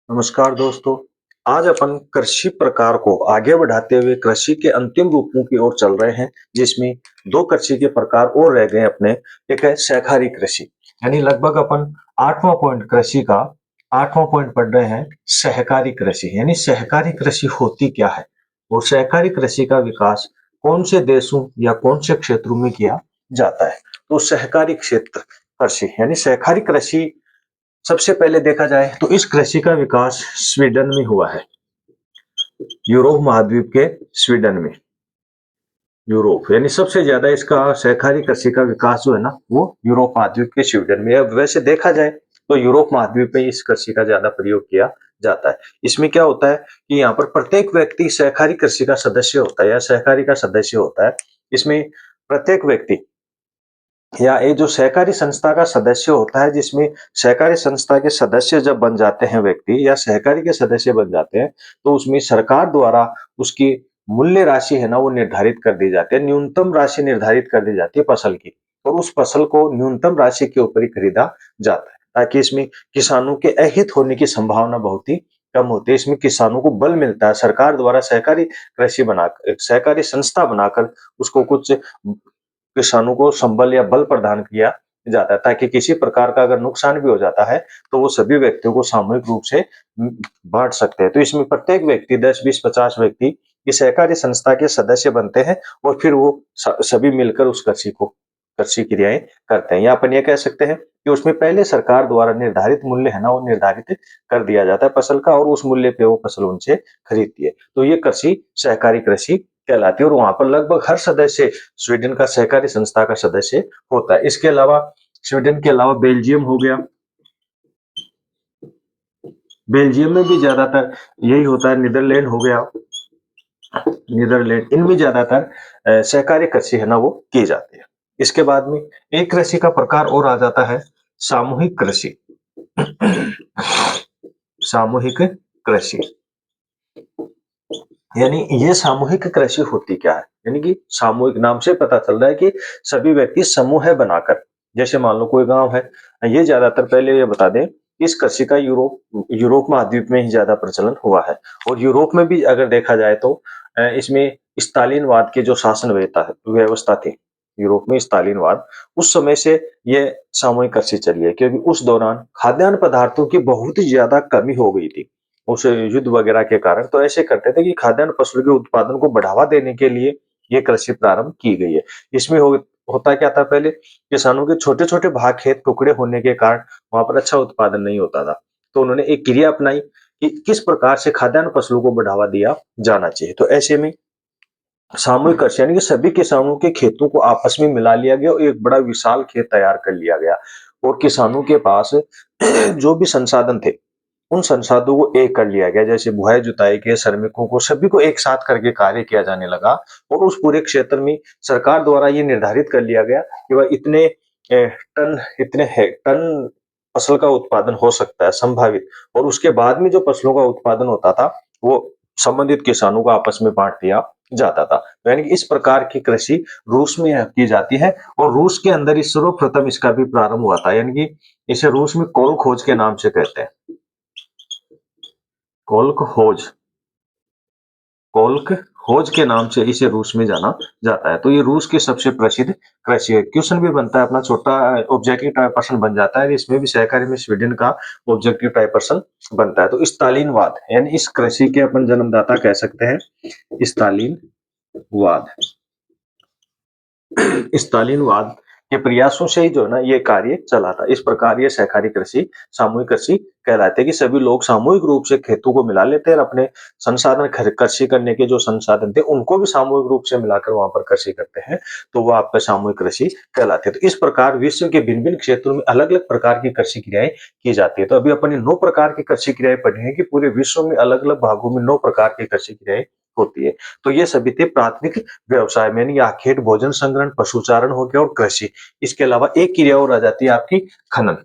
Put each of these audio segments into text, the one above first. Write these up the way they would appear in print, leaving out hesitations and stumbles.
नमस्कार दोस्तों। आज अपन कृषि प्रकार को आगे बढ़ाते हुए कृषि के अंतिम रूपों की ओर चल रहे हैं, जिसमें दो कृषि के प्रकार और रह गए अपने। एक है सहकारी कृषि, यानी लगभग अपन आठवां पॉइंट कृषि का आठवां पॉइंट पढ़ रहे हैं। सहकारी कृषि यानी सहकारी कृषि होती क्या है और सहकारी कृषि का विकास कौन से देशों या कौन से क्षेत्रों में किया जाता है। तो सहकारी क्षेत्र कृषि यानी सहकारी कृषि, सबसे पहले देखा जाए तो इस कृषि का विकास स्वीडन में हुआ है। यूरोप महाद्वीप के स्वीडन में, यूरोप यानी सबसे ज्यादा इसका सहकारी कृषि का विकास जो है ना, वो यूरोप महाद्वीप के स्वीडन में। अब वैसे देखा जाए तो यूरोप महाद्वीप में इस कृषि का ज्यादा प्रयोग किया जाता है। इसमें क्या होता है कि यहाँ पर प्रत्येक व्यक्ति सहकारी कृषि का सदस्य होता है या सहकारी का सदस्य होता है। इसमें प्रत्येक व्यक्ति या ये जो सहकारी संस्था का सदस्य होता है, जिसमें सहकारी संस्था के सदस्य जब बन जाते हैं व्यक्ति या सहकारी के सदस्य बन जाते हैं, तो उसमें सरकार द्वारा उसकी मूल्य राशि है ना, वो निर्धारित कर दी जाती है। न्यूनतम राशि निर्धारित कर दी जाती है फसल की, और उस फसल को न्यूनतम राशि के ऊपर ही खरीदा जाता है, ताकि इसमें किसानों के अहित होने की संभावना बहुत ही कम होती है। इसमें किसानों को बल मिलता है, सरकार द्वारा सहकारी कृषि बनाकर, सहकारी संस्था बनाकर उसको कुछ किसानों को संबल या बल प्रदान किया जाता है, ताकि किसी प्रकार का अगर नुकसान भी हो जाता है तो वो सभी व्यक्तियों को सामूहिक रूप से बांट सकते हैं। तो इसमें प्रत्येक व्यक्ति 10, 20, 50 व्यक्ति इस सहकारी संस्था के सदस्य बनते हैं, और फिर वो सभी मिलकर उस कृषि क्रियाएं करते हैं। या अपन ये कह सकते हैं कि उसमें पहले सरकार द्वारा निर्धारित मूल्य है ना, वो निर्धारित कर दिया जाता है फसल का, और उस मूल्य पे वो फसल उनसे खरीदती है। तो ये कृषि सहकारी कृषि कहलाती है, और वहां पर लगभग हर सदस्य स्वीडन का सहकारी संस्था का सदस्य होता है। इसके अलावा स्वीडन के अलावा बेल्जियम हो गया, बेल्जियम में भी ज्यादातर यही होता है। नीदरलैंड हो गया, नीदरलैंड, इनमें ज्यादातर सहकारी कृषि है ना, वो की जाती है। इसके बाद में एक कृषि का प्रकार और आ जाता है, सामूहिक कृषि। सामूहिक कृषि यानी ये सामूहिक कृषि होती क्या है, यानी कि सामूहिक नाम से पता चल रहा है कि सभी व्यक्ति समूह है बनाकर, जैसे मान लो कोई गांव है। ये ज्यादातर, पहले ये बता दें, इस कृषि का यूरोप महाद्वीप में ही ज्यादा प्रचलन हुआ है। और यूरोप में भी अगर देखा जाए तो इसमें स्तालिनवाद की जो शासन व्यवस्था थी, यूरोप में स्तालिनवाद, उस समय से ये सामूहिक कृषि चली है, क्योंकि उस दौरान खाद्यान्न पदार्थों की बहुत ही ज्यादा कमी हो गई थी उस युद्ध वगैरह के कारण। तो ऐसे करते थे कि खाद्यान्न फसलों के उत्पादन को बढ़ावा देने के लिए ये कृषि प्रारंभ की गई है। इसमें होता क्या था, पहले किसानों के छोटे छोटे भाग खेत टुकड़े होने के कारण वहां पर अच्छा उत्पादन नहीं होता था। तो उन्होंने एक क्रिया अपनाई कि किस प्रकार से खाद्यान्न फसलों को बढ़ावा दिया जाना चाहिए। तो ऐसे में सामूहिक कृषि यानी कि सभी किसानों के खेतों को आपस में मिला लिया गया और एक बड़ा विशाल खेत तैयार कर लिया गया, और किसानों के पास जो भी संसाधन थे, उन संसाधनों को एक कर लिया गया। जैसे बुआई जुताई के श्रमिकों को, सभी को एक साथ करके कार्य किया जाने लगा, और उस पूरे क्षेत्र में सरकार द्वारा ये निर्धारित कर लिया गया कि वह इतने टन फसल का उत्पादन हो सकता है संभावित। और उसके बाद में जो फसलों का उत्पादन होता था, वो संबंधित किसानों को आपस में बांट दिया जाता था। तो यानी कि इस प्रकार की कृषि रूस में की जाती है, और रूस के अंदर इस सर्वप्रथम इसका भी प्रारंभ हुआ था। यानी कि इसे रूस में कोल खोज के नाम से कहते हैं, कोल्क खोज, कोल्क खोज के नाम से इसे रूस में जाना जाता है। तो ये रूस की सबसे प्रसिद्ध कृषि है। क्वेश्चन भी बनता है, अपना छोटा ऑब्जेक्टिव टाइप प्रश्न बन जाता है, इसमें भी सहकारी में स्वीडन का ऑब्जेक्टिव टाइप प्रश्न बनता है। तो स्तालिनवाद यानी इस कृषि के अपन जन्मदाता कह सकते हैं स्तालिनवाद। स्तालिनवाद के प्रयासों से ही जो है ना, ये कार्य चला था। इस प्रकार ये सहकारी कृषि, सामूहिक कृषि कहलाते हैं कि सभी लोग सामूहिक रूप से खेतों को मिला लेते हैं, और अपने संसाधन कृषि करने के जो संसाधन थे उनको भी सामूहिक रूप से मिलाकर वहां पर कृषि करते हैं। तो वो आपका सामूहिक कृषि कहलाते हैं। तो इस प्रकार विश्व के भिन्न भिन्न क्षेत्रों में अलग अलग प्रकार की कृषि क्रियाएं की जाती है। तो अभी अपन ने 9 प्रकार की कृषि क्रियाएं पढ़ी है कि पूरे विश्व में अलग अलग भागों में 9 प्रकार की कृषि क्रियाएं होती है। तो ये सभी थे प्राथमिक व्यवसाय में, यानी आखेट, भोजन संग्रहण, पशुचारण हो गया और कृषि। इसके अलावा एक क्रिया और आ जाती है आपकी खनन,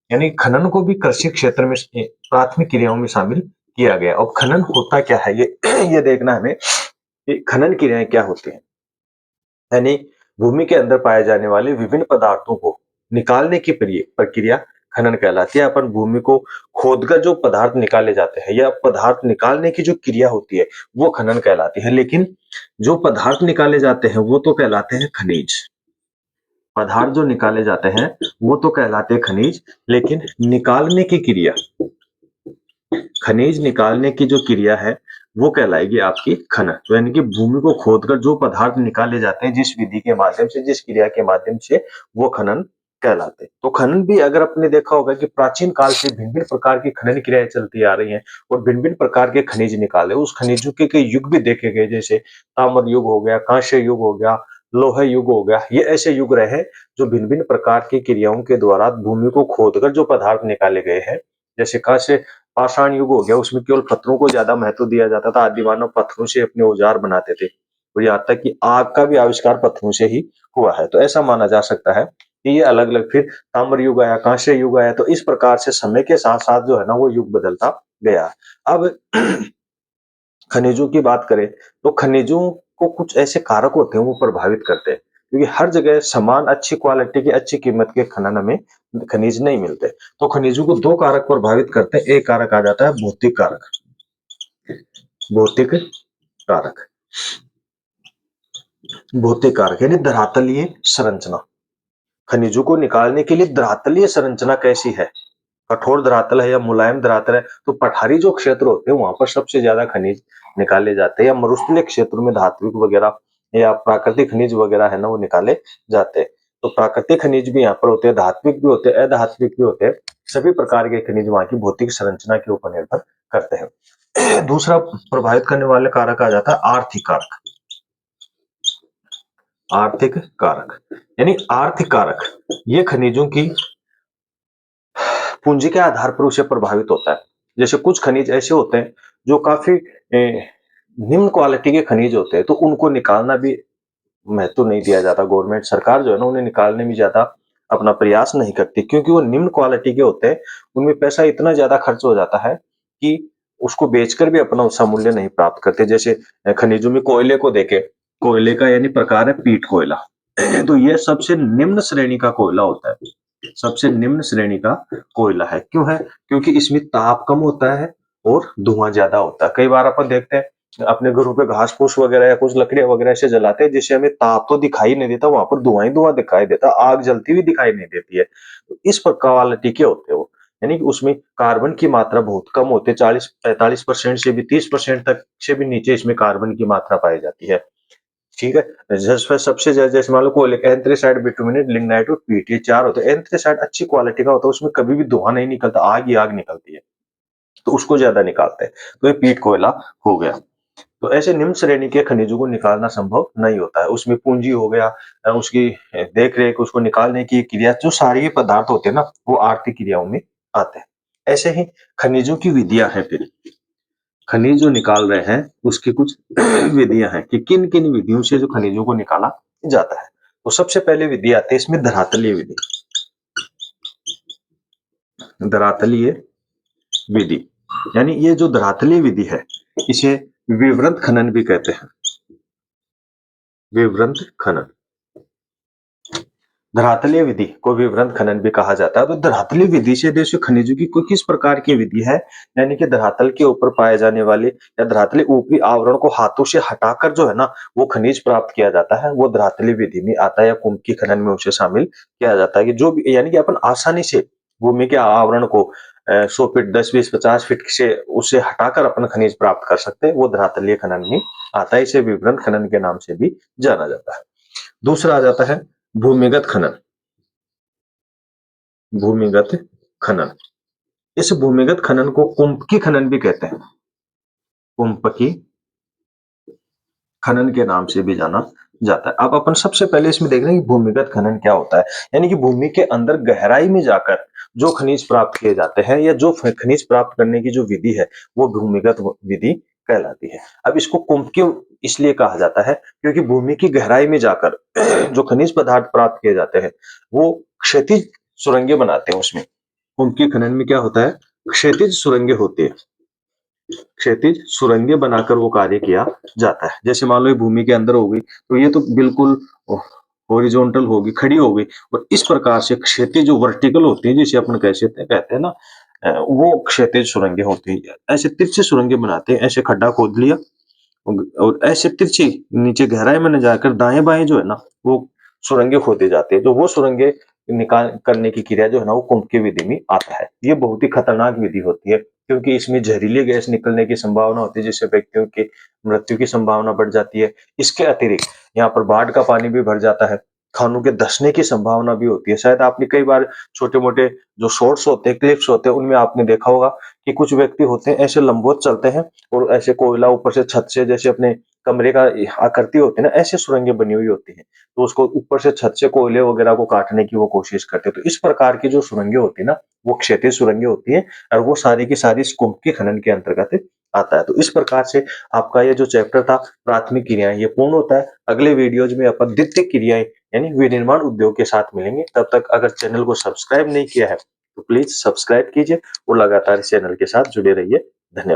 यानी खनन को भी कृषि क्षेत्र में प्राथमिक क्रियाओं में शामिल किया गया। और खनन होता क्या है, ये ये देखना हमें कि खनन क्रियाएं क्या होती हैं। यानी भूमि के अंदर पाए जाने वाले विभिन्न पदार्थों को निकालने की प्रक्रिया खनन कहलाती है। अपन भूमि को खोदकर जो पदार्थ निकाले जाते हैं या पदार्थ निकालने की जो क्रिया होती है, वो खनन कहलाती है। लेकिन जो पदार्थ निकाले जाते हैं, वो तो कहलाते हैं खनिज। पदार्थ जो निकाले जाते हैं, वो तो कहलाते हैं खनिज, लेकिन निकालने की क्रिया, खनिज निकालने की जो क्रिया है, वो कहलाएगी आपकी खनन। तो यानी कि भूमि को खोदकर जो पदार्थ निकाले जाते हैं, जिस विधि के माध्यम से, जिस क्रिया के माध्यम से, वो खनन कहलाते हैं। तो खनन भी अगर आपने देखा होगा कि प्राचीन काल से भिन्न-भिन्न प्रकार की खनन क्रियाएँ चलती आ रही हैं और भिन्न-भिन्न प्रकार के खनिज निकाले। उस खनिजों के युग भी देखे गए, जैसे ताम्र युग हो गया, कांस्य युग हो गया, लौह युग हो गया। ये ऐसे युग रहे जो भिन्न-भिन्न प्रकार की क्रियाओं के द्वारा भूमि को खोदकर जो पदार्थ निकाले गए हैं। जैसे कांस्य पाषाण युग हो गया, उसमें केवल पत्थरों को ज्यादा महत्व दिया जाता था। आदि मानव पत्थरों से अपने औजार बनाते थे और यहाँ तक कि आग का भी आविष्कार पत्थरों से ही हुआ है। तो ऐसा माना जा सकता है कि ये अलग अलग, फिर ताम्र युग आया, कांस्य युग आया। तो इस प्रकार से समय के साथ साथ जो है ना, वो युग बदलता गया। अब खनिजों की बात करें तो खनिजों को कुछ ऐसे कारक होते हैं, वो प्रभावित करते हैं, क्योंकि हर जगह समान अच्छी क्वालिटी के, अच्छी कीमत के खनन हमें खनिज नहीं मिलते। तो खनिजों को दो कारक प्रभावित करते हैं। एक कारक आ जाता है भौतिक कारक। भौतिक कारक, भौतिक कारक यानी धरातलीय संरचना। खनिजों को निकालने के लिए धरातलीय संरचना कैसी है, कठोर धरातल है या मुलायम धरातल है। तो पठारी जो क्षेत्र होते हैं, वहां पर सबसे ज्यादा खनिज निकाले जाते हैं, या मरुस्थलीय क्षेत्र में धात्विक वगैरह या प्राकृतिक खनिज वगैरह है ना, वो निकाले जाते हैं। तो प्राकृतिक खनिज भी यहाँ पर होते हैं, धात्विक भी होते हैं, अधात्विक भी होते हैं। सभी प्रकार के खनिज वहां की भौतिक संरचना के ऊपर निर्भर करते हैं। दूसरा प्रभावित करने वाले कारक आ जाता है आर्थिक कारक। आर्थिक कारक यानी आर्थिक कारक, ये खनिजों की पूंजी के आधार पर उसे प्रभावित होता है। जैसे कुछ खनिज ऐसे होते हैं जो काफी निम्न क्वालिटी के खनिज होते हैं, तो उनको निकालना भी महत्व नहीं दिया जाता। गवर्नमेंट सरकार जो है ना, उन्हें निकालने में ज्यादा अपना प्रयास नहीं करती, क्योंकि वो निम्न क्वालिटी के होते हैं। उनमें पैसा इतना ज्यादा खर्च हो जाता है कि उसको बेचकर भी अपना उसका मूल्य नहीं प्राप्त करते। जैसे खनिजों में कोयले को देखे, कोयले का यानी प्रकार है पीट कोयला। तो ये सबसे निम्न श्रेणी का कोयला होता है, सबसे निम्न श्रेणी का कोयला है। क्यों है? क्योंकि इसमें ताप कम होता है और धुआं ज्यादा होता है। कई बार अपन देखते हैं अपने घरों पे घास फूस वगैरह या कुछ लकड़ियां वगैरह ऐसे जलाते हैं, जिससे हमें ताप तो दिखाई नहीं देता, वहां पर धुआं ही धुआं दिखाई देता, आग जलती हुई दिखाई नहीं देती है। तो इस क्वालिटी के होते हैं वो, यानी कि उसमें कार्बन की मात्रा बहुत कम होती है। 40-45% से भी 30% तक से भी नीचे इसमें कार्बन की मात्रा पाई जाती है। ठीक है। सबसे जैसे मान लो कोयले का एंथ्रेसाइट, बिटुमिनेट, लिग्नाइट और पीट, ये चार होते हैं। एंथ्रेसाइट अच्छी क्वालिटी का होता है, उसमें कभी भी धुआं नहीं निकलता, आग ही आग निकलती है, तो उसको ज्यादा निकालते हैं। तो ये पीट कोयला हो गया। तो ऐसे निम्न श्रेणी के खनिजों को निकालना संभव नहीं होता है। उसमें पूंजी हो गया, उसकी देख रेख, उसको निकालने की क्रिया, जो सारे पदार्थ होते हैं ना, वो आर्थिक क्रियाओं में आते हैं। ऐसे ही खनिजों की विधियां हैं। फिर खनिज जो निकाल रहे हैं, उसकी कुछ विधियां हैं कि किन किन विधियों से जो खनिजों को निकाला जाता है। तो सबसे पहले विधि आती है इसमें धरातलीय विधि। धरातलीय विधि यानी ये जो धरातलीय विधि है, इसे विवृत खनन भी कहते हैं। विवृत खनन, धरातलीय विधि को विवरण खनन भी कहा जाता है। तो धरातलीय विधि से देश खनिजों की कोई किस प्रकार की विधि है, यानी कि धरातल के ऊपर पाए जाने वाले या धरातलीय ऊपरी आवरण को हाथों से हटाकर जो है ना, वो खनिज प्राप्त किया जाता है, वो धरातलीय विधि में आता है, या कुंभ की खनन में उसे शामिल किया जाता है। कि जो यानी कि अपन आसानी से भूमि के आवरण को 100 फीट, 10, 20, 50 फीट से उसे हटाकर अपन खनिज प्राप्त कर सकते हैं, वो धरातलीय खनन में आता है। इसे विवरण खनन के नाम से भी जाना जाता है। दूसरा आ जाता है भूमिगत खनन। भूमिगत खनन, इस भूमिगत खनन को कुंभकी खनन भी कहते हैं। कुंभकी खनन के नाम से भी जाना जाता है। अब अपन सबसे पहले इसमें देख रहे हैं कि भूमिगत खनन क्या होता है। यानी कि भूमि के अंदर गहराई में जाकर जो खनिज प्राप्त किए जाते हैं, या जो खनिज प्राप्त करने की जो विधि है, वो भूमिगत विधि कहलाती है। अब इसको कुंभकी इसलिए कहा जाता है क्योंकि भूमि की गहराई में जाकर जो खनिज पदार्थ प्राप्त किए जाते हैं, वो क्षैतिज सुरंगें बनाते हैं। उसमें कुंभकी खनन में क्या होता है, क्षैतिज सुरंगें होती है, क्षैतिज सुरंगें बनाकर वो कार्य किया जाता है। जैसे मान लो ये भूमि के अंदर हो गई, तो ये तो बिल्कुल हॉरिजॉन्टल होगी, खड़ी हो गई और इस प्रकार से क्षैतिज जो वर्टिकल होती है जिसे अपन कहते हैं ना वो क्षैतिज सुरंगें होती हैं। ऐसे तिरछी सुरंगें बनाते हैं, ऐसे खड्डा खोद लिया और ऐसे तिरछी नीचे गहराई में न जाकर दाएँ-बाएँ जो है ना, वो सुरंगें खोदी जाती है। तो वो सुरंगें निकाल करने की क्रिया जो है ना, वो कुंभ की विधि में आता है। ये बहुत ही खतरनाक विधि होती है, क्योंकि इसमें जहरीली गैस निकलने की संभावना होती है, जिससे व्यक्तियों की मृत्यु की संभावना बढ़ जाती है। इसके अतिरिक्त यहाँ पर बाढ़ का पानी भी भर जाता है, खानों के धँसने की संभावना भी होती है। शायद आपने कई बार छोटे-मोटे जो शॉर्ट्स होते हैं, क्लिप्स होते हैं, उनमें आपने देखा होगा कि कुछ व्यक्ति होते हैं, ऐसे लंबवत चलते हैं और ऐसे कोयला ऊपर से छत से जैसे अपने कमरे का आकृति होती है ना, ऐसे सुरंगें बनी हुई होती हैं। तो उसको ऊपर से छत से कोयले वगैरह को काटने की वो कोशिश करते हैं। तो इस प्रकार की जो सुरंगें होती है ना, वो क्षैतिज सुरंगें होती हैं और वो सारी की सारी इस कुंभ के खनन के अंतर्गत आता है। तो इस प्रकार से आपका ये जो चैप्टर था प्राथमिक क्रियाएँ ये पूर्ण होता है। अगले वीडियोज़ में अपन द्वितीयक क्रियाएँ यानी विनिर्माण उद्योग के साथ मिलेंगे। तब तक अगर चैनल को सब्सक्राइब नहीं किया है, तो प्लीज़ सब्सक्राइब कीजिए और लगातार इस चैनल के साथ जुड़े रहिए। धन्यवाद।